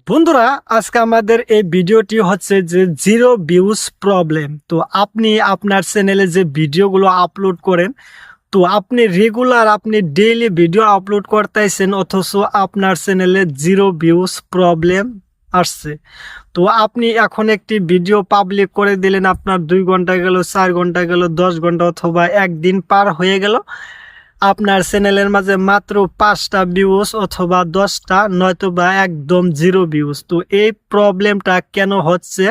বন্ধুরা, আজকে আমাদের এই ভিডিওটি হচ্ছে যে জিরো ভিউজ প্রবলেম। তো আপনি আপনার চ্যানেলে যে ভিডিওগুলো আপলোড করেন, তো আপনি রেগুলার ডেইলি ভিডিও আপলোড করতেছেন, অথচ আপনার চ্যানেলে জিরো ভিউজ প্রবলেম আসছে। তো আপনি এখন একটি ভিডিও পাবলিক করে দিলেন, আপনার 2 ঘন্টা গেল, 4 ঘন্টা গেল, 10 ঘন্টা অথবা একদিন পার হয়ে গেল, আপনার চ্যানেলের মাঝে মাত্র 5টা ভিউজ অথবা 10টা, নয়তোবা একদম জিরো ভিউজ। তো এই প্রবলেমটা কেন হচ্ছে?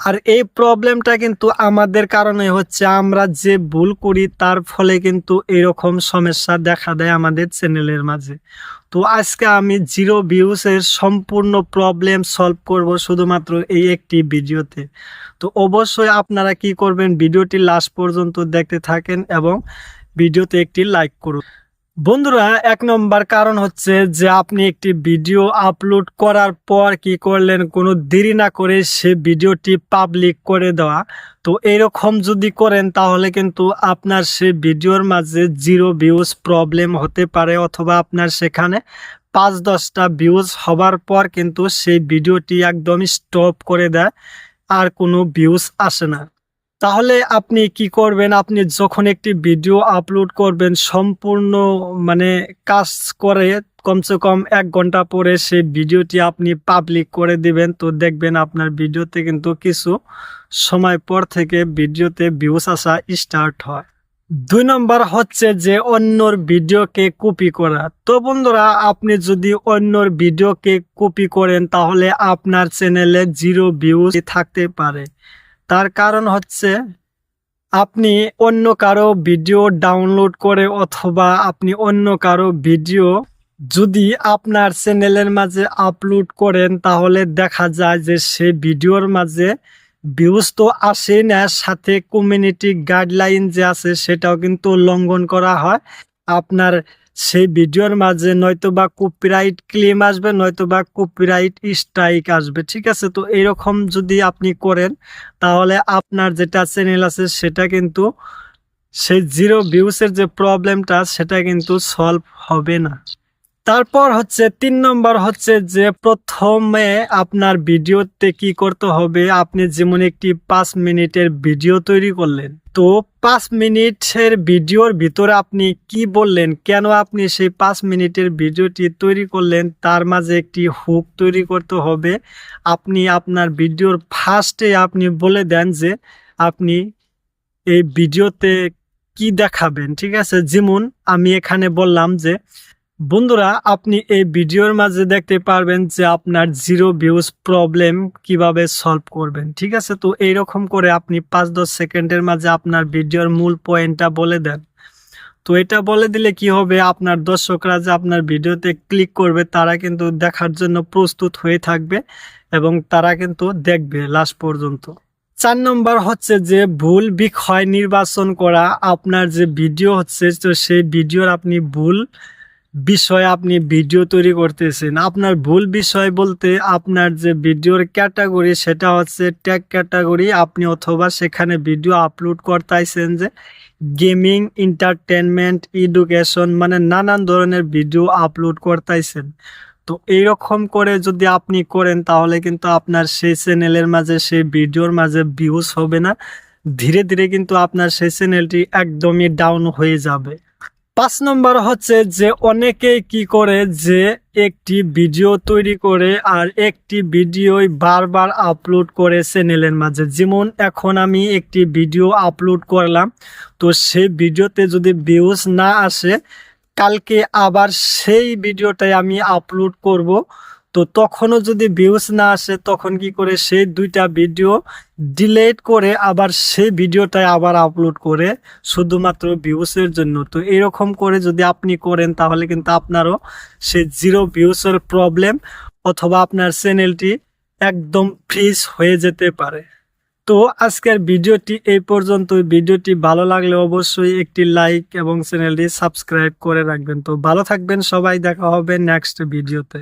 আর এই প্রবলেমটা কিন্তু আমাদের কারণে হচ্ছে, আমরা যে ভুল করি তার ফলে কিন্তু এরকম সমস্যা দেখা দেয় আমাদের চ্যানেলের মাঝে। তো আজকে আমি জিরো ভিউজের সম্পূর্ণ প্রবলেম সলভ করব শুধুমাত্র এই একটি ভিডিওতে। তো অবশ্যই আপনারা কি করবেন, ভিডিওটি লাস্ট পর্যন্ত দেখতে থাকেন এবং ভিডিওতে একটি লাইক করুন। বন্ধুরা, 1 নম্বর কারণ হচ্ছে যে আপনি একটি ভিডিও আপলোড করার পর কি করলেন, কোনো দেরি না করে সে ভিডিওটি পাবলিক করে দেওয়া। তো এরকম যদি করেন তাহলে কিন্তু আপনার সে ভিডিওর মাঝে জিরো ভিউজ প্রবলেম হতে পারে, অথবা আপনার সেখানে 5-10টা ভিউজ হবার পর কিন্তু সেই ভিডিওটি একদম স্টপ করে দেয়, আর কোনো ভিউজ আসে না। তাহলে আপনি কি করবেন, আপনি যখন একটি ভিডিও আপলোড করবেন সম্পূর্ণ কাজ করে কমসে কম 1 ঘন্টা পরে সেই ভিডিওটি আপনি পাবলিক করে দিবেন। তো দেখবেন আপনার ভিডিওতে কিন্তু কিছু সময় পর থেকে ভিডিওতে ভিউজ আসা স্টার্ট হয়। 2 নম্বর হচ্ছে যে অন্যর ভিডিওকে কপি করা। তো বন্ধুরা, আপনি যদি অন্যর ভিডিওকে কপি করেন তাহলে আপনার চ্যানেলে জিরো ভিউজ থাকতে পারে। তার কারণ হচ্ছে, আপনি অন্য কারো ভিডিও ডাউনলোড করে অথবা আপনি অন্য কারো ভিডিও যদি আপনার চ্যানেলের মাঝে আপলোড করেন, তাহলে দেখা যায় যে সে ভিডিওর মাঝে ভিউজ তো আসে না, সাথে কমিউনিটি গাইডলাইন যে আছে সেটাও কিন্তু লঙ্ঘন করা হয়। আপনার সেই ভিডিওর মাঝে নয়তোবা কপিরাইট ক্লেম আসবে, নয়তোবা কপিরাইট স্ট্রাইক আসবে। ঠিক আছে, তো এরকম যদি আপনি করেন তাহলে আপনার যেটা চ্যানেল আছে সেটা কিন্তু সেই জিরো ভিউসের যে প্রবলেমটা সেটা কিন্তু সলভ হবে না। তারপর হচ্ছে 3 নম্বর হচ্ছে যে প্রথমে আপনার ভিডিওতে কি করতে হবে, আপনি যেমন একটি 5 মিনিটের ভিডিও তৈরি করলেন, তো 5 মিনিটের ভিডিওর ভিতরে আপনি কি বললেন, কেন আপনি সেই 5 মিনিটের ভিডিওটি তৈরি করলেন, তার মাঝে একটি হুক তৈরি করতে হবে। আপনি আপনার ভিডিওর ফার্স্টে আপনি বলে দেন যে আপনি এই ভিডিওতে কি দেখাবেন। ঠিক আছে, যেমন আমি এখানে বললাম যে বন্ধুরা, আপনি এই ভিডিওর মাঝে দেখতে পারবেন যে আপনার জিরো ভিউজ প্রবলেম কিভাবে সলভ করবেন। ঠিক আছে, তো এইরকম করে আপনি 5-10 সেকেন্ডের মাঝে আপনার ভিডিওর মূল পয়েন্টটা বলে দেন। তো এটা বলে দিলে কি হবে, আপনার দর্শকরা যে আপনার ভিডিওতে ক্লিক করবে তারা কিন্তু দেখার জন্য প্রস্তুত হয়ে থাকবে এবং তারা কিন্তু দেখবে লাস্ট পর্যন্ত। 4 নম্বর হচ্ছে যে ভুল বিষয় নির্বাচন করা। আপনার যে ভিডিও হচ্ছে, তো সেই ভিডিওর আপনি ভুল বিষয়ে আপনি ভিডিও তৈরি করতেছেন। আপনার ভুল বিষয় বলতে আপনার যে ভিডিওর ক্যাটাগরি সেটা হচ্ছে ট্যাগ ক্যাটাগরি, আপনি অথবা সেখানে ভিডিও আপলোড করতেছেন যে গেমিং, এন্টারটেনমেন্ট, এডুকেশন, নানান ধরনের ভিডিও আপলোড করতেছেন। তো এইরকম করে যদি আপনি করেন তাহলে কিন্তু আপনার সেই চ্যানেলের মাঝে, সেই ভিডিওর মাঝে ভিউজ হবে না, ধীরে ধীরে কিন্তু আপনার সেই চ্যানেলটি একদমই ডাউন হয়ে যাবে। 5 নম্বর হচ্ছে যে অনেকেই কি করে যে একটি ভিডিও তৈরি করে আর একটি ভিডিওই বারবার আপলোড করে চ্যানেলের মাঝে। যেমন এখন আমি একটি ভিডিও আপলোড করলাম, তো সেই ভিডিওতে যদি ভিউজ না আসে, কালকে আবার সেই ভিডিওটাই আমি আপলোড করব, তো তখনও যদি ভিউজ না আসে তখন কি করে সেই 2টা ভিডিও ডিলিট করে আবার সেই ভিডিওটাই আবার আপলোড করে শুধুমাত্র ভিউসের জন্য। তো এরকম করে যদি আপনি করেন তাহলে কিন্তু আপনারও সেই জিরো ভিউসের প্রবলেম অথবা আপনার চ্যানেলটি একদম ফ্রিজ হয়ে যেতে পারে। তো আজকের ভিডিওটি এই পর্যন্ত। ভিডিওটি ভালো লাগলে অবশ্যই একটি লাইক এবং চ্যানেলটি সাবস্ক্রাইব করে রাখবেন। তো ভালো থাকবেন সবাই, দেখা হবে নেক্সট ভিডিওতে।